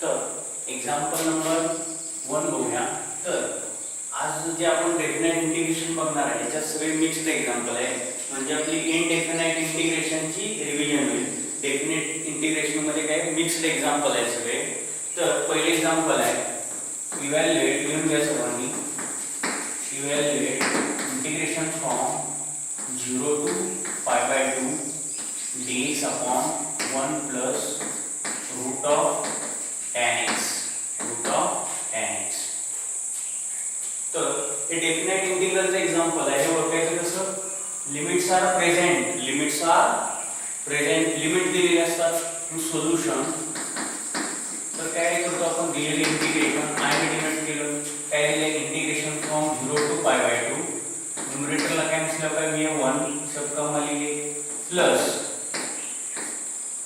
तर example number 1 बघूया. तर आज जे आपण डेफिनाइट इंटिग्रेशन बघणार आहे याच्यात सगळे मिक्स्ड एक्झाम्पल आहे. म्हणजे आपली इनडेफिनाइट इंटिग्रेशनची रिव्हिजन होईल. डेफिनेट इंटिग्रेशन मध्ये काय मिक्स्ड एक्झाम्पल आहे सगळे. तर पहिले एक्झाम्पल आहे इव्हॅल्युएट, लिहून घ्या सर्वांनी. Evaluate integration from 0 to π/2 dx upon 1 plus root of tan x. तर हे डेफिनाइट इंटिग्रलचं एक्झाम्पल आहे. हे ओळखायचं कसं? लिमिट्स आर प्रेझेंट, लिमिट दिलेली असतात टू सोल्युशन. तर काय करतो आपण? दिलेले इंटिग्रेशन आय डिनोट केलं. काय दिले? Integration from 0 to π/2. न्यूमरेटरला काय म्हटलं? काय मी 1 सबकॉमा लिहिले plus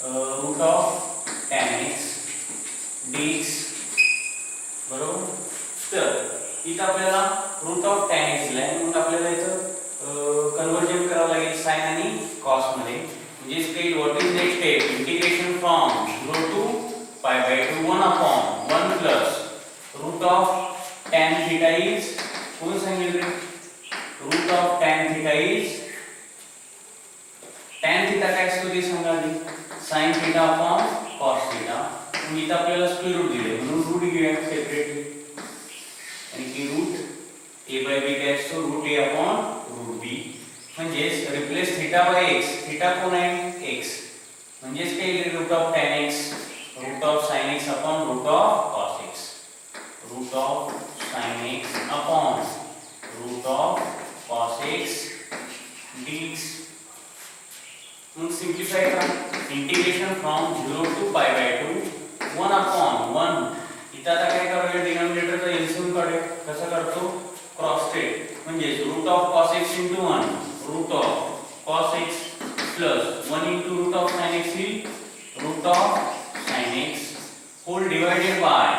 root of tan x dx. बरोबर. तर इथं आपल्याला रूट ऑफ tan x दिलाय. मग आपल्याला याचं कन्वर्जन करावं लागेल साइन आणि कॉस मध्ये. म्हणजे काही what is next step? Integration from 0 to π/2 1 upon 1 plus root of tan theta is, कोण सांगितलं? Root of tan theta is, tan theta काय असतो ते सांगा आधी. sin theta upon cos theta. मग इथं आपल्याला स्क्वेअर रूट दिले म्हणून रूट घेऊया सेपरेटली. आणि की रूट a/b काय असतो? Root a upon root b. म्हणजेच replace theta by x. Theta कोण आहे? x. म्हणजेच काय येईल? Root of tan x, root of sin x upon root of cos x. Root of sin x upon root of cos x dx. मग simplify करा. Integration from 0 to π/2 1 upon 1. इथं आता काय करायचं? डिनॉमिनेटरचा एलसीएम काढूया. कसं करतो? Cross state. म्हणजे root of cos x into 1 root of cos x plus 1 into root of sin x ही root of sin x whole divided by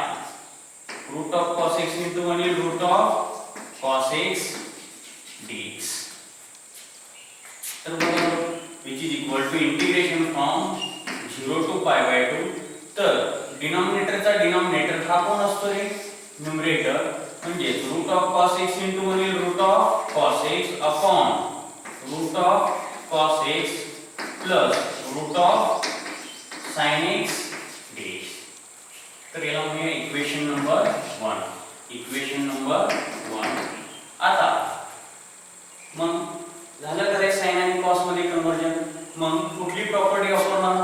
root of cos x into 1 ही root of cos x dx. तर बरोबर which is equal to integration from 0 to π/2. तर डिनॉमिनेटरचा denominator हा कोण असतो रे? Numerator. म्हणजे root of cos x into 1 root of cos x upon root of cos x plus root of sin x dx. तर याला म्हणूया इक्वेशन नंबर 1. Equation number 1. आता मग झालं का रे sin आणि cos मध्ये कन्वर्जन? मग कुठली प्रॉपर्टी वापरणार?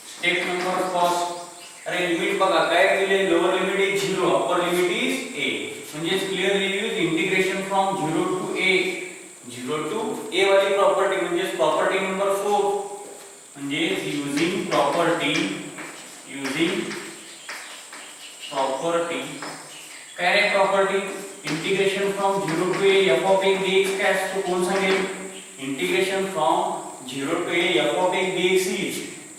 Step number first. अरे लिमिट बघा काय दिले? Lower limit is 0, upper limit is a. म्हणजे clearly use integration from 0 to a. 0 to a वाली प्रॉपर्टी म्हणजे प्रॉपर्टी नंबर 4. म्हणजे युजिंग प्रॉपर्टी काय रे property? Integration from 0 to a f of x dx काय असतो? कोण सांगेल? Integration from 0 to a f of x dx is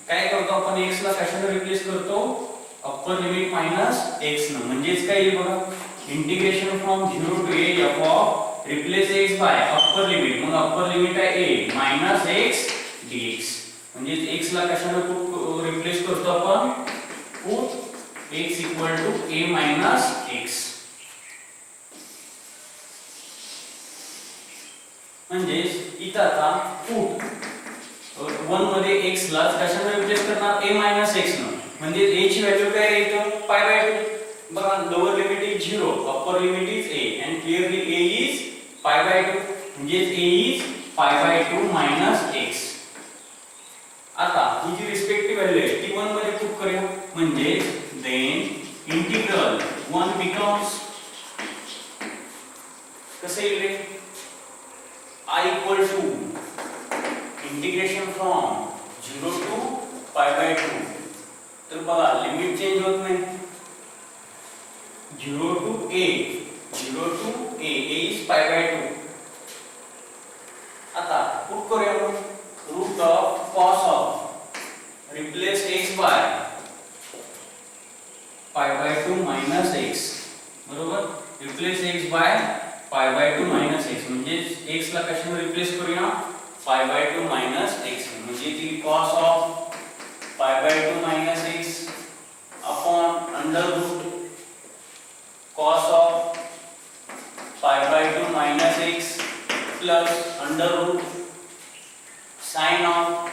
काय करतो आपण? x ला कशाने रिप्लेस करतो? अप्पर लिमिट मायनस x न. म्हणजेच काय येईल बघा? Integration from 0 to a f of replace x by upper limit. मग अप्पर लिमिट आहे a मायनस x dx. म्हणजे x ला कशाने रिप्लेस करतो आपण? Put x equal to a minus x. म्हणजे इथं आता पुट 1 मध्ये x ला कशाने रिप्लेस करणार? a मायनस x न. म्हणजे a ची व्हॅल्यू काय येईल? π/2. बघा lower limit is 0, upper limit is a and clearly a is π/2. म्हणजे a is π/2 मायनस x. आता ही जी रिस्पेक्टिव्ह व्हॅल्यू आहे ती 1 मध्ये पुट करूया. म्हणजे देन इंटिग्रल 1 बिकम्स कसं येईल रे? I equal to integration from 0 to π/2. तर बघा लिमिट चेंज होत नाही. 0 to a is π/2. आता पुट करूया आपण. Root of cos of replace x by π/2 minus x. बरोबर. Replace x by π/2 minus x. म्हणजे x ला कशाने रिप्लेस करूया? पाय बाय 2 मायनस x म्हणजे ती cos of pi by 2 minus x upon under root cos of pi by 2 minus x plus under root sine of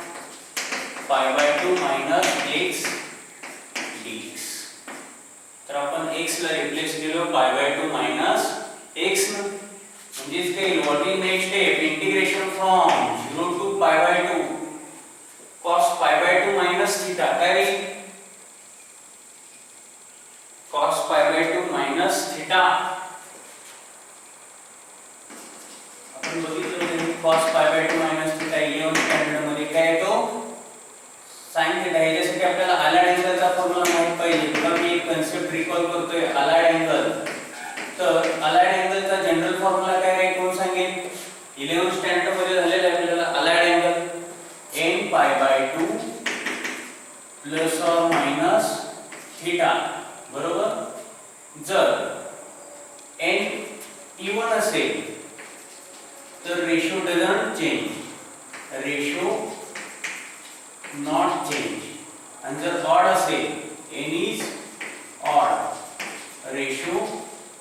pi by 2 minus x dx. तर आपण x ला replace केलं पाय by 2 minus x न म्हणजेच काय what is next step integration from 0 to pi by 2 cos pi by 2 minus theta काय cos pi by 2 minus theta आपण बघितलं cos pi by 2 minus theta 11 standard मध्ये काय येतो sin थीटा. याच्यासाठी आपल्याला अलाइड अँगलचा फॉर्म्युला माहित पाहिजे. बघा मी एक कन्सेप्ट रिकॉल करतोय अलाइड अँगल. तर अलाइड अँगलचा जनरल फॉर्म्युला काय आहे कोण सांगेल 11 स्टँडर्ड मध्ये झालेला आहे आपल्याला अलाइड अँगल n पाय by 2 plus or minus theta बरोबर. जर n इवन असेल तर ratio doesn't change ratio not change आणि जर ऑड असेल n is odd ratio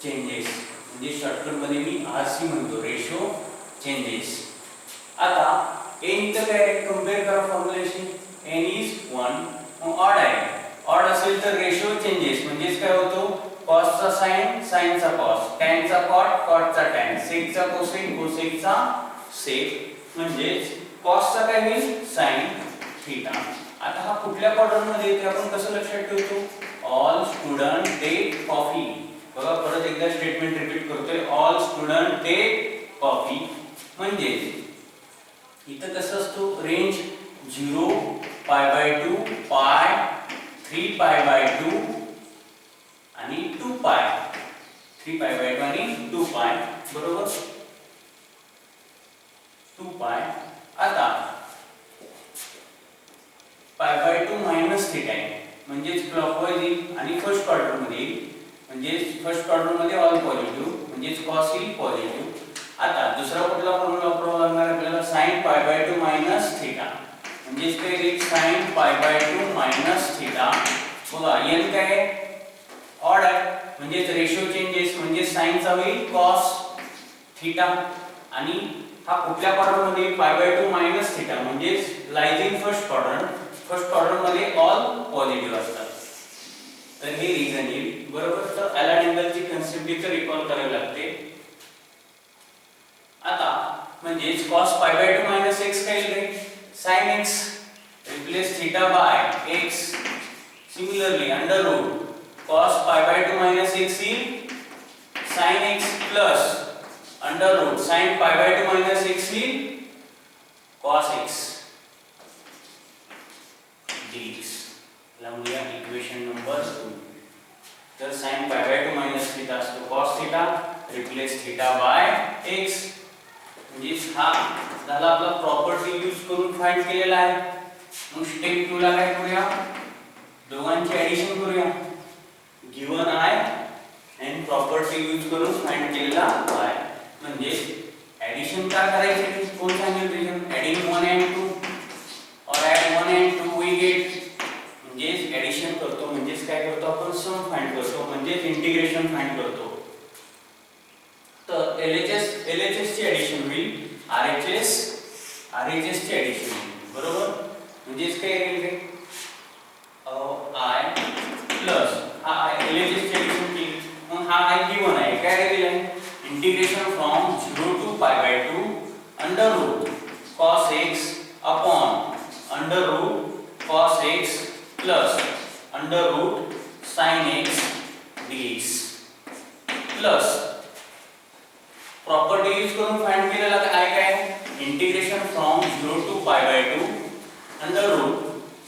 changes म्हणजे शॉर्टकट मध्ये मी RC म्हणतो रेशो चेंजेस. आता n चं काय कंपेअर करा फॉर्म्युलेशन n इज 1 ऑड आहे ऑड असेल तर रेशो चेंजेस म्हणजेच काय होतो cos चा sin sin चा cos tan चा cot cot चा tan sec चा cosec cosec चा sec म्हणजेच cos चा काय होईल sin थीटा. आता हा कुठल्या क्वाड्रंट मध्ये येतो आपण कसं लक्षात ठेवतो ऑल स्टुडंट टेक कॉफी. बघा परत एकदा स्टेटमेंट रिपीट करतोय ऑल स्टुडंट टेक कॉफी म्हणजे इथं कसं असतो रेंज 0 पाय बाय 2 पाय 3 पाय बाय 2 आणि 2 पाय 3 पाय बाय 2 आणि 2 पाय बरोबर 2 पाय. आता पाय बाय 2 मायनस थीटा आहे म्हणजेच क्लॉकवाईज येईल आणि फर्स्ट क्वाड्रंट मध्ये येईल म्हणजे फर्स्ट क्वाड्रंट मध्ये ऑल पॉझिटिव्ह म्हणजेच cos येईल पॉझिटिव्ह. आता दुसरा कुठला फॉर्म्युला वापरावा लागणार आपल्याला sin pi by 2 minus theta म्हणजेच काय येईल sin pi by 2 minus theta. बघा n काय ऑड आहे म्हणजेच रेशो चेंजेस म्हणजे sin चा होईल cos थीटा आणि हा कुठल्या क्वाड्रंट मध्ये पाय बाय 2 मायनस थीटा म्हणजेच लाइज इन फर्स्ट क्वाड्रंट मध्ये ऑल पॉझिटिव्ह असतात. तर हे रिझन येईल बरोबर. तर अलाइड अँगलची कन्सेप्ट इथे रिकॉल करावी लागते. आता म्हणजेच cos pi by 2 minus x काय येईल sin x replace theta by x. Similarly under root cos pi by 2 minus x येईल sin x plus under root sin pi by 2 minus x येईल cos x dx. लावूया equation number 2. तर sin pi by 2 minus theta असतो cos theta replace theta by x म्हणजे हा झाला आपला property use करून फाइंड केलेला आहे. मग स्टेप 2 ला काय करूया दोघांची ऍडिशन करूया given i end property use करून फाइंड केलेला y म्हणजे ऍडिशन का करायची कोण सांगेल रिजन ऍडिंग 1 and 2 और ऍड 1 and 2 वी गेट म्हणजेच ऍडिशन करतो म्हणजेच काय करतो आपण सम फाइंड करतो म्हणजेच इंटिग्रेशन फाइंड करतो. तर LHS ची ऍडिशन होईल RHS ची ऍडिशन होईल बरोबर. म्हणजेच काय येईल I प्लस हा LHS ची ऍडिशन केली मग हा I गिवन आहे काय दिलं आहे integration from 0 to pi by 2 under root cos x upon under root cos x plus under root sin x dx plus property use करून फाइंड केलेला काय काय integration from 0 to pi by 2 under root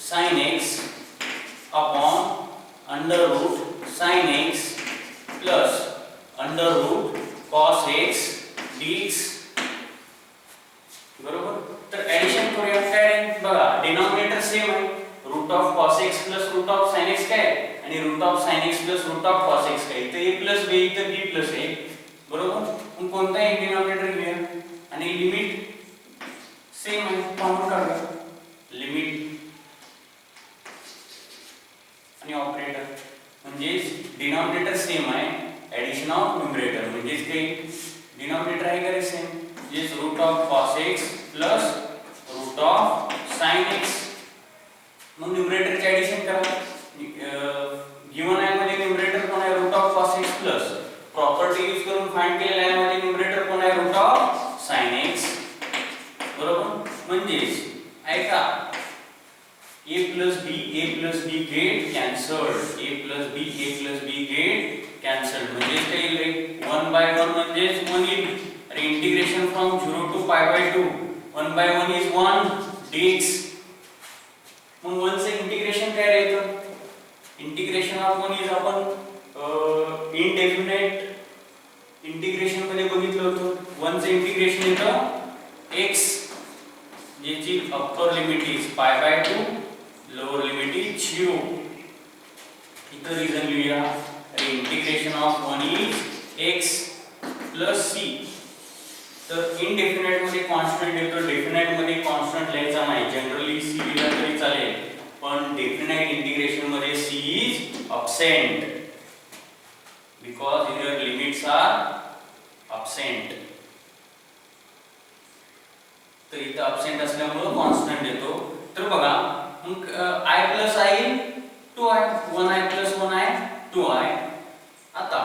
sin x upon under root sin x plus under root cos x dx बरोबर. तर addition करूया काय बघा denominator same आहे root of cos x plus root of sin x काय आणि root of sin x plus root of cos x काय इथे a प्लस b इथे b प्लस a बरोबर. मग कोणता एक डिनॉमिनेटर घेऊया आणि लिमिट सेम कॉमन काढूया लिमिट आणि ऑपरेटर म्हणजे डिनॉमिनेटर सेम आहे ऍडिशन ऑफ न्यूमरेटर म्हणजे काही डिनॉमिनेटर आहे का सेम म्हणजे root of cos x plus root of sin x मग न्यूमरेटरचे ऍडिशन करा गिवन आहे मध्ये न्यूमरेटर कोण आहे root of cos x plus property use करून फाइंड केलेला आहे मध्ये न्यूमरेटर कोण आहे रूट ऑफ sin x बरोबर म्हणजे ऐका a plus b get cancelled a plus b get cancelled म्हणजे काय येईल रे 1 by 1 म्हणजे 1 येईल अरे integration from 0 to pi by 2 1 by 1 is 1 dx मग 1 चे इंटिग्रेशन काय राहतं इंटिग्रेशन ऑफ 1 इज आपण इनडेफिनेट इंटिग्रेशन मध्ये बघितलं होतं 1 चे इंटिग्रेशन येतं x ज्याची upper limit is pi by 2 lower limit is 0 इथं रिझन लिहूया integration of 1 is x plus c तर इनडेफिनेट मध्ये कॉन्स्टंट येतो डेफिनेट मध्ये कॉन्स्टंट लिहायचा नाही जनरली c लिहिला तरी चालेल पण डेफिनेट इंटिग्रेशन मध्ये c is absent because here limits are absent तर इथं absent असल्यामुळे कॉन्स्टंट येतो तर बघा मग i plus i 2i 1i plus 1i 2i आता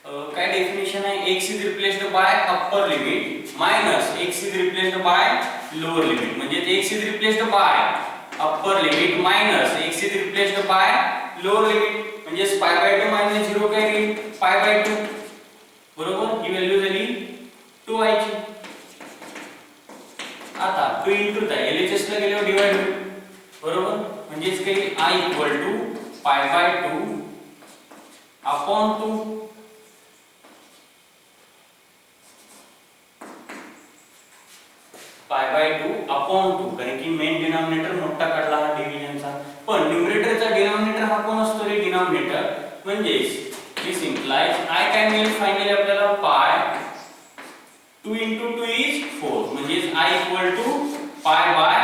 काय डेफिनेशन आहे x is replaced by upper limit minus x is replaced by lower limit म्हणजे x is replaced by upper limit minus x is replaced by lower limit म्हणजे pi by 2 minus 0 काय येईल pi by 2 बरोबर ही value झाली 2i ची आता 2 into ता LHS ला गेल्यावर डिवाइड होईल बरोबर म्हणजेच काही i equal to pi by 2 upon 2 pi by 2 upon 2 कारण की मेन डिनॉमिनेटर मोठा काढला हा डिव्हिजनचा पण न्यूमरेटरचा डिनॉमिनेटर हा कोण असतो रे डिनॉमिनेटर म्हणजे दिस इम्प्लाइज i काय मिळेल फायनली आपल्याला pi 2 into 2 is 4 म्हणजे i equal to pi by